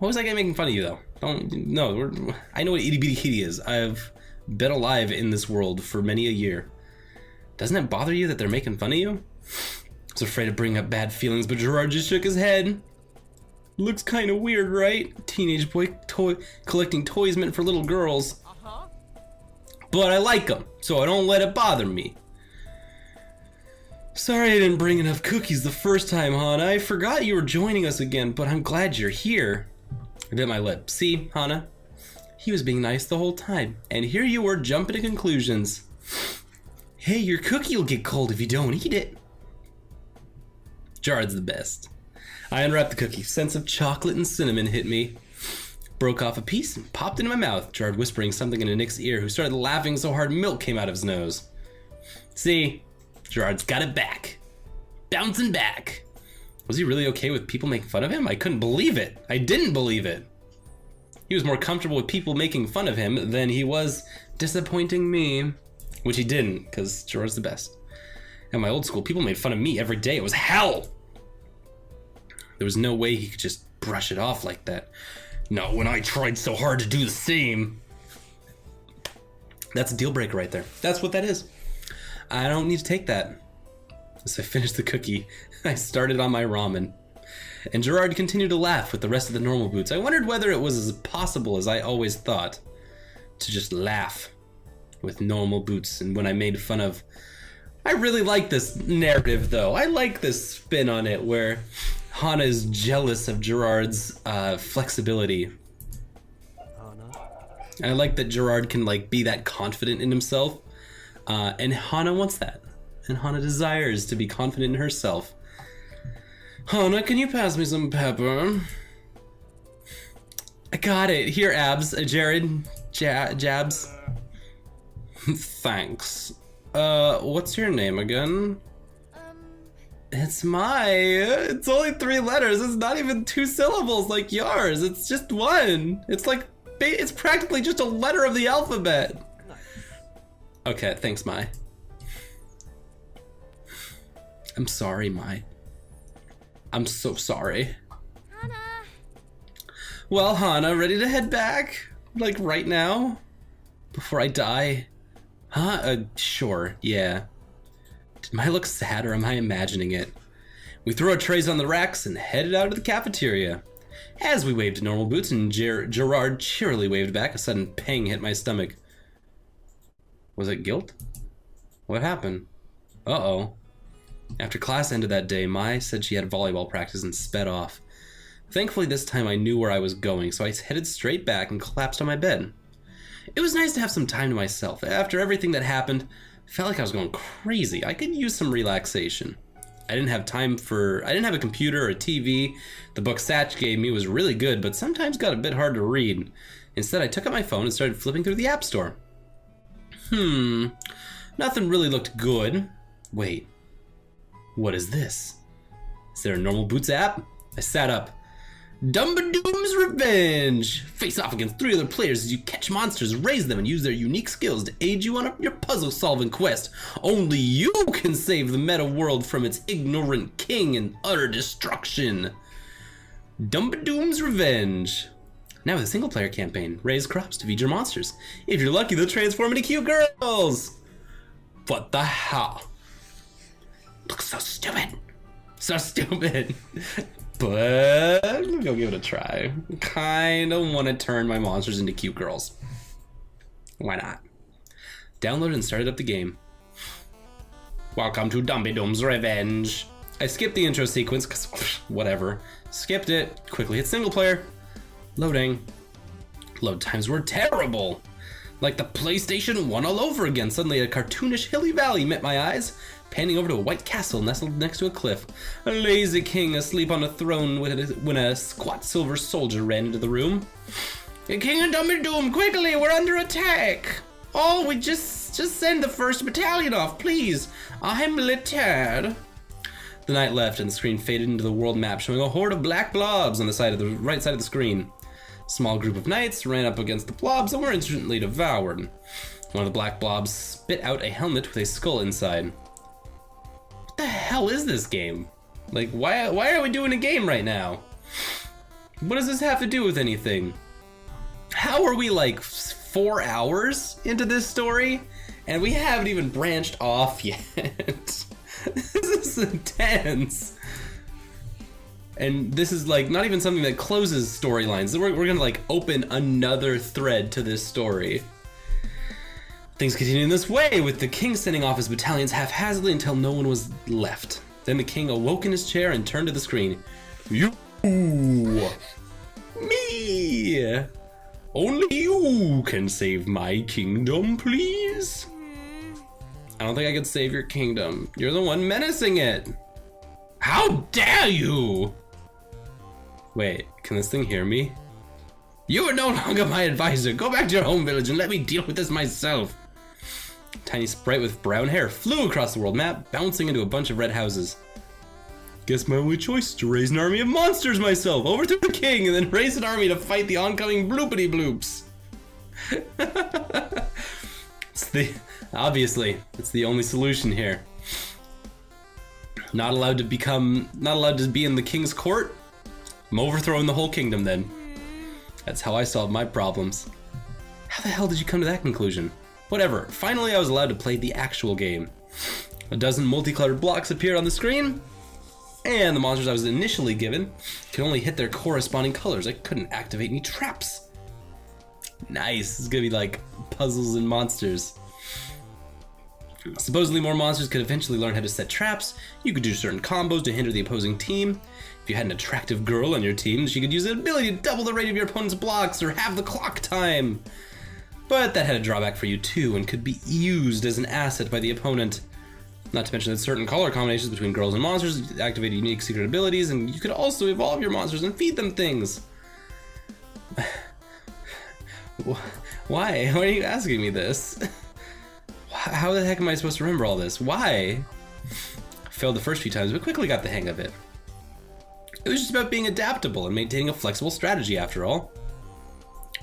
What was that guy making fun of you, though? I know what itty bitty kitty is. I've been alive in this world for many a year. Doesn't it bother you that they're making fun of you? I was afraid to bring up bad feelings, but Gerard just shook his head. Looks kind of weird, right? Teenage boy collecting toys meant for little girls. But I like them, so I don't let it bother me. Sorry I didn't bring enough cookies the first time, Hana. I forgot you were joining us again, but I'm glad you're here. I bit my lip. See, Hana? He was being nice the whole time, and here you were jumping to conclusions. Hey, your cookie will get cold if you don't eat it. Gerard's the best. I unwrapped the cookie. Sense of chocolate and cinnamon hit me. Broke off a piece and popped into my mouth, Gerard whispering something into Nick's ear, who started laughing so hard milk came out of his nose. See? Gerard's got it back. Bouncing back. Was he really okay with people making fun of him? I couldn't believe it. I didn't believe it. He was more comfortable with people making fun of him than he was disappointing me. Which he didn't, because Gerard's the best. At my old school, people made fun of me every day. It was hell. There was no way he could just brush it off like that. Not when I tried so hard to do the same. That's a deal breaker right there. That's what that is. I don't need to take that. As I finished the cookie, I started on my ramen. And Gerard continued to laugh with the rest of the normal boots. I wondered whether it was as possible as I always thought to just laugh with normal boots. And when I made fun of... I really like this narrative, though. I like this spin on it where Hana is jealous of Gerard's flexibility. I like that Gerard can be that confident in himself. And Hana wants that. And Hana desires to be confident in herself. Hana, can you pass me some pepper? I got it. Here, Abs. Jared. Jabs. Thanks. What's your name again? It's It's only 3 letters. It's not even 2 syllables like yours. It's just 1. It's practically just a letter of the alphabet. Okay, thanks, Mai. I'm sorry, Mai. I'm so sorry. Hana. Well, Hana, ready to head back? Right now? Before I die? Huh? Sure, yeah. Did Mai look sad or am I imagining it? We threw our trays on the racks and headed out to the cafeteria. As we waved to normal boots and Gerard cheerily waved back, a sudden pang hit my stomach. Was it guilt? What happened? Uh-oh. After class ended that day, Mai said she had volleyball practice and sped off. Thankfully this time I knew where I was going, so I headed straight back and collapsed on my bed. It was nice to have some time to myself. After everything that happened, I felt like I was going crazy. I could use some relaxation. I didn't have a computer or a TV. The book Satch gave me was really good, but sometimes got a bit hard to read. Instead, I took out my phone and started flipping through the App Store. Nothing really looked good. Wait, what is this? Is there a Normal Boots app? I sat up. Dumbadoom's Revenge! Face off against 3 other players as you catch monsters, raise them, and use their unique skills to aid you on your puzzle-solving quest. Only you can save the meta world from its ignorant king and utter destruction. Dumbadoom's Revenge. Now with a single-player campaign, raise crops to feed your monsters. If you're lucky, they'll transform into cute girls! What the hell? Looks so stupid. So stupid. But I'm gonna give it a try. Kinda wanna turn my monsters into cute girls. Why not? Downloaded and started up the game. Welcome to Dumbadoom's Revenge. I skipped the intro sequence, cause whatever. Skipped it, quickly hit single player. Loading. Load times were terrible. Like the PlayStation 1 all over again. Suddenly a cartoonish hilly valley met my eyes, panning over to a white castle nestled next to a cliff. A lazy king asleep on a throne when a squat silver soldier ran into the room. King of Dumbadoom, quickly, we're under attack. Oh, we just send the 1st battalion off, please. I'm littered. The knight left and the screen faded into the world map, showing a horde of black blobs on the right side of the screen. A small group of knights ran up against the blobs and were instantly devoured. One of the black blobs spit out a helmet with a skull inside. What the hell is this game? Why are we doing a game right now? What does this have to do with anything? How are we like 4 hours into this story and we haven't even branched off yet? This is intense. And this is like not even something that closes storylines. We're gonna like open another thread to this story. Things continue in this way, with the king sending off his battalions haphazardly until no one was left. Then the king awoke in his chair and turned to the screen. You! Me! Only you can save my kingdom, please? I don't think I could save your kingdom. You're the one menacing it. How dare you! Wait, can this thing hear me? You are no longer my advisor. Go back to your home village and let me deal with this myself. Tiny sprite with brown hair flew across the world map, bouncing into a bunch of red houses. Guess my only choice is to raise an army of monsters myself, overthrow the king, and then raise an army to fight the oncoming bloopity bloops. Obviously, it's the only solution here. Not allowed to be in the king's court? I'm overthrowing the whole kingdom then. That's how I solved my problems. How the hell did you come to that conclusion? Whatever, finally I was allowed to play the actual game. A dozen multicolored blocks appeared on the screen, and the monsters I was initially given could only hit their corresponding colors. I couldn't activate any traps. Nice, it's gonna be like puzzles and monsters. Supposedly more monsters could eventually learn how to set traps. You could do certain combos to hinder the opposing team. If you had an attractive girl on your team, she could use the ability to double the rate of your opponent's blocks or halve the clock time. But that had a drawback for you too, and could be used as an asset by the opponent. Not to mention that certain color combinations between girls and monsters activate unique secret abilities, and you could also evolve your monsters and feed them things. Why? Why are you asking me this? How the heck am I supposed to remember all this? Why? I failed the first few times, but quickly got the hang of it. It was just about being adaptable and maintaining a flexible strategy after all.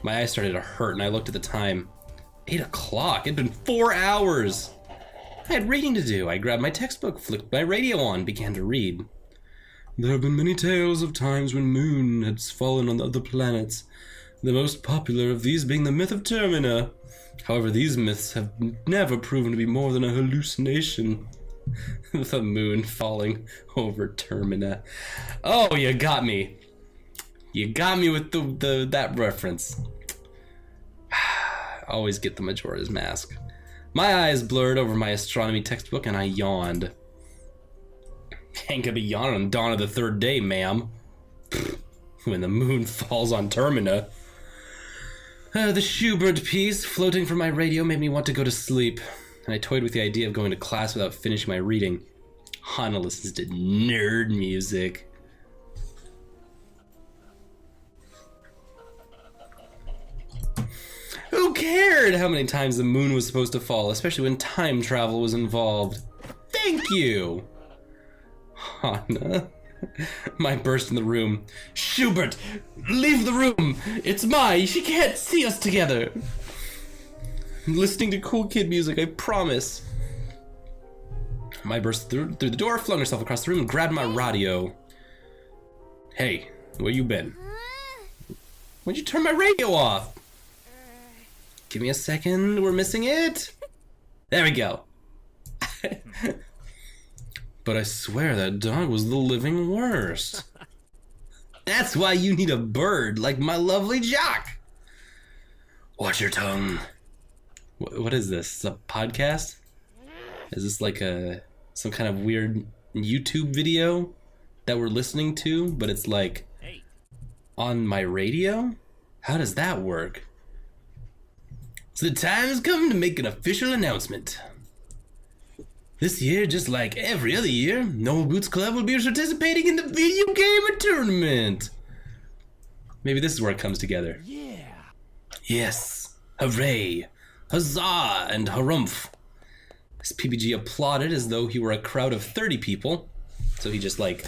My eyes started to hurt and I looked at the time. 8 o'clock, it'd been 4 hours. I had reading to do. I grabbed my textbook, flicked my radio on, began to read. There have been many tales of times when moon has fallen on other planets, the most popular of these being the myth of Termina. However, these myths have never proven to be more than a hallucination. The moon falling over Termina. Oh, you got me. You got me with that reference. Always get the Majora's Mask. My eyes blurred over my astronomy textbook and I yawned. Ain't gonna be yawning on dawn of the third day, ma'am. When the moon falls on Termina. The Schubert piece floating from my radio made me want to go to sleep, and I toyed with the idea of going to class without finishing my reading. Hana listens to nerd music. Who cared how many times the moon was supposed to fall, especially when time travel was involved? Thank you! Hana. Mine burst in the room. Schubert, leave the room! It's Mai, she can't see us together! I'm listening to cool kid music, I promise. Mai burst through the door, flung herself across the room, and grabbed my radio. Hey, where you been? Why'd you turn my radio off? Give me a second, we're missing it. There we go. But I swear that dog was the living worst. That's why you need a bird like my lovely Jock. Watch your tongue. What is this? A podcast? Is this like some kind of weird YouTube video that we're listening to, but it's like on my radio? How does that work? So the time has come to make an official announcement. This year, just like every other year, Normal Boots Club will be participating in the video game tournament. Maybe this is where it comes together. Yeah. Yes. Hooray. Huzzah and harumph. This PBG applauded as though he were a crowd of 30 people. So he just like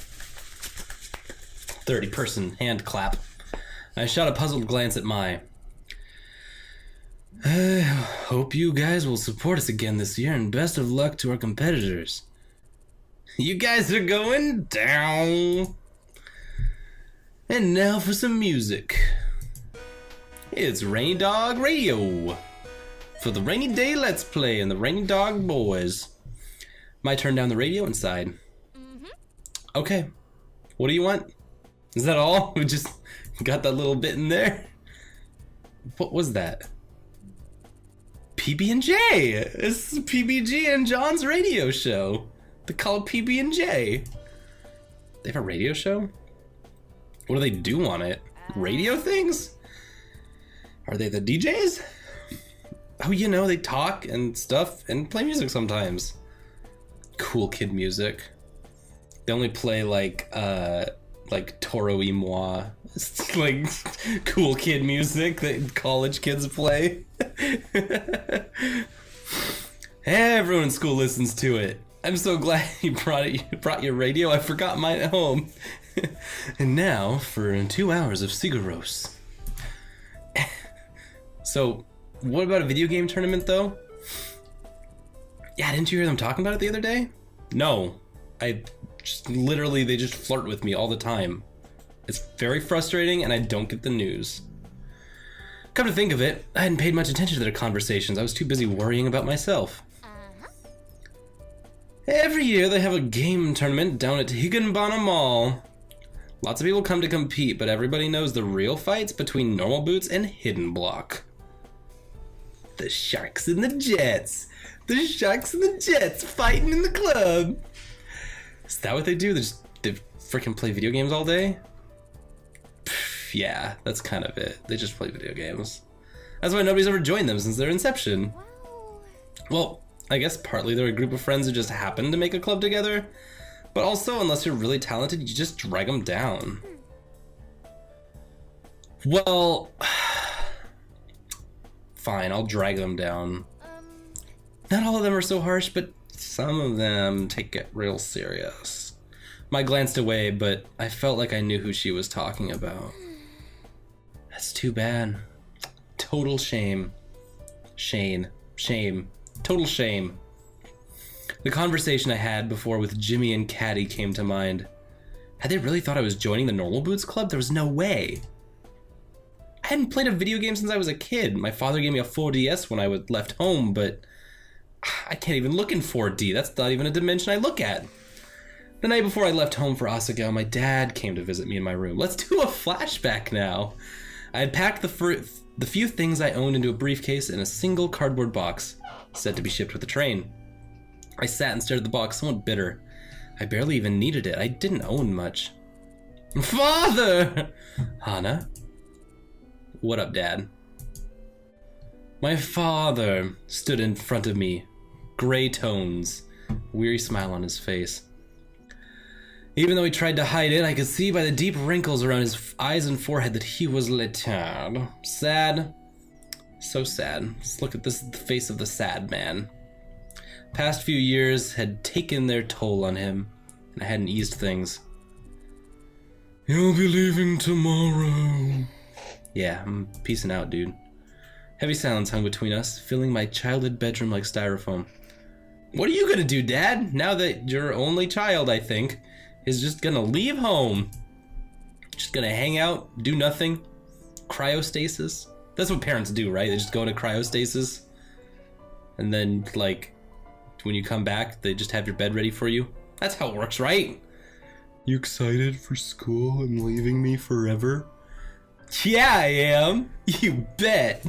30-person hand clap. I shot a puzzled glance at Mai. I hope you guys will support us again this year, and best of luck to our competitors. You guys are going down. And now for some music. It's Rainy Dog Radio for the Rainy Day Let's Play and the Rainy Dog Boys. Might turn down the radio inside. Okay, what do you want? Is that all? We just got that little bit in there? What was that? PB&J! It's PBG and John's radio show. They call it PB&J. They have a radio show? What do they do on it? Radio things? Are they the DJs? Oh, you know, they talk and stuff and play music sometimes. Cool kid music. They only play like Toro y Moi. It's like cool kid music that college kids play. Everyone in school listens to it. I'm so glad you brought your radio. I forgot mine at home. And now for 2 hours of Sigaros. So, what about a video game tournament though? Yeah, didn't you hear them talking about it the other day? No. They just flirt with me all the time. It's very frustrating and I don't get the news. Come to think of it, I hadn't paid much attention to their conversations. I was too busy worrying about myself. Every year they have a game tournament down at Higanbana Mall. Lots of people come to compete, but everybody knows the real fight's between Normal Boots and Hidden Block. The Sharks and the Jets. The Sharks and the Jets fighting in the club. Is that what they do? They freaking play video games all day? Pff, yeah, that's kind of it. They just play video games. That's why nobody's ever joined them since their inception. Well, I guess partly they're a group of friends who just happen to make a club together. But also, unless you're really talented, you just drag them down. Well, fine, I'll drag them down. Not all of them are so harsh, but some of them take it real serious. I glanced away, but I felt like I knew who she was talking about. That's too bad. Total shame. Shame. Total shame. The conversation I had before with Jimmy and Caddy came to mind. Had they really thought I was joining the Normal Boots Club? There was no way. I hadn't played a video game since I was a kid. My father gave me a 4DS when I left home, but I can't even look in 4D. That's not even a dimension I look at. The night before I left home for Asagao, my dad came to visit me in my room. Let's do a flashback now. I had packed the few things I owned into a briefcase in a single cardboard box, said to be shipped with the train. I sat and stared at the box, somewhat bitter. I barely even needed it. I didn't own much. Father! Hana? What up, Dad? My father stood in front of me, gray tones, weary smile on his face. Even though he tried to hide it, I could see by the deep wrinkles around his eyes and forehead that he was lettered. Sad. So sad. Just look at the face of the sad man. Past few years had taken their toll on him, and I hadn't eased things. You'll be leaving tomorrow. Yeah, I'm peacing out, dude. Heavy silence hung between us, filling my childhood bedroom like styrofoam. What are you gonna do, Dad? Now that your only child, I think, is just gonna leave home. Just gonna hang out, do nothing. Cryostasis? That's what parents do, right? They just go into cryostasis. And then, like, when you come back, they just have your bed ready for you. That's how it works, right? You excited for school and leaving me forever? Yeah, I am. You bet.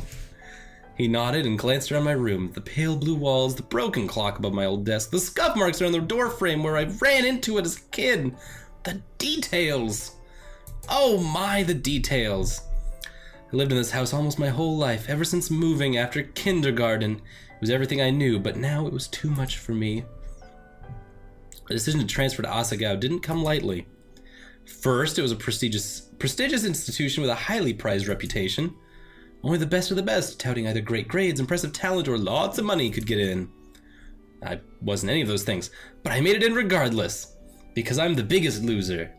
He nodded and glanced around my room. The pale blue walls, the broken clock above my old desk, the scuff marks around the door frame where I ran into it as a kid. The details. Oh my, the details. I lived in this house almost my whole life, ever since moving after kindergarten. It was everything I knew, but now it was too much for me. The decision to transfer to Asagao didn't come lightly. First, it was a prestigious institution with a highly prized reputation. Only the best of the best, touting either great grades, impressive talent, or lots of money could get in. I wasn't any of those things, but I made it in regardless, because I'm the biggest loser.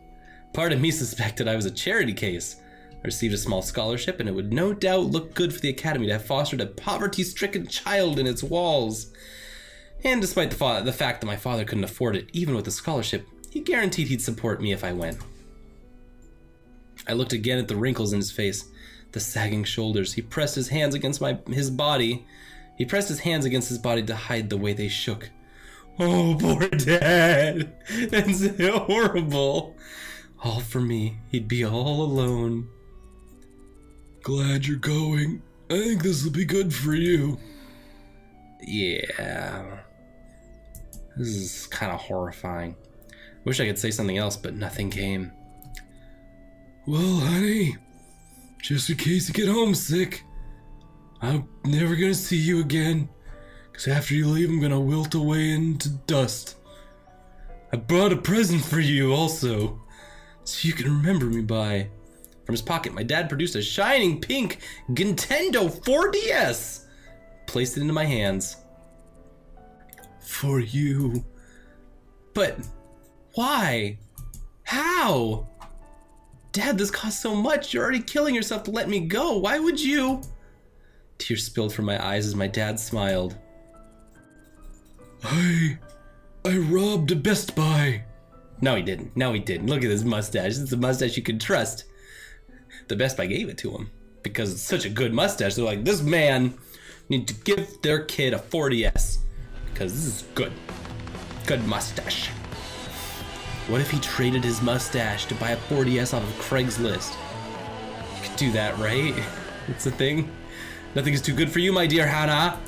Part of me suspected I was a charity case. I received a small scholarship, and it would no doubt look good for the academy to have fostered a poverty-stricken child in its walls. And despite the fact that my father couldn't afford it, even with the scholarship, he guaranteed he'd support me if I went. I looked again at the wrinkles in his face, the sagging shoulders. He pressed his hands against his body. He pressed his hands against his body to hide the way they shook. Oh, poor Dad. That's horrible. All for me. He'd be all alone. Glad you're going. I think this will be good for you. Yeah. This is kind of horrifying. Wish I could say something else, but nothing came. Well, honey, just in case you get homesick, I'm never gonna see you again. Because after you leave, I'm gonna wilt away into dust. I brought a present for you also, so you can remember me by. From his pocket, my dad produced a shining pink Nintendo 4DS. Placed it into my hands. For you. But why? How? Dad, this costs so much. You're already killing yourself to let me go. Why would you? Tears spilled from my eyes as my dad smiled. I robbed a Best Buy. No, he didn't. No, he didn't. Look at his mustache. It's a mustache you can trust. The Best Buy gave it to him because it's such a good mustache. They're like, this man need to give their kid a 4DS because this is good. Good mustache. What if he traded his mustache to buy a 4DS off of Craigslist? You could do that, right? It's a thing. Nothing is too good for you, my dear Hannah.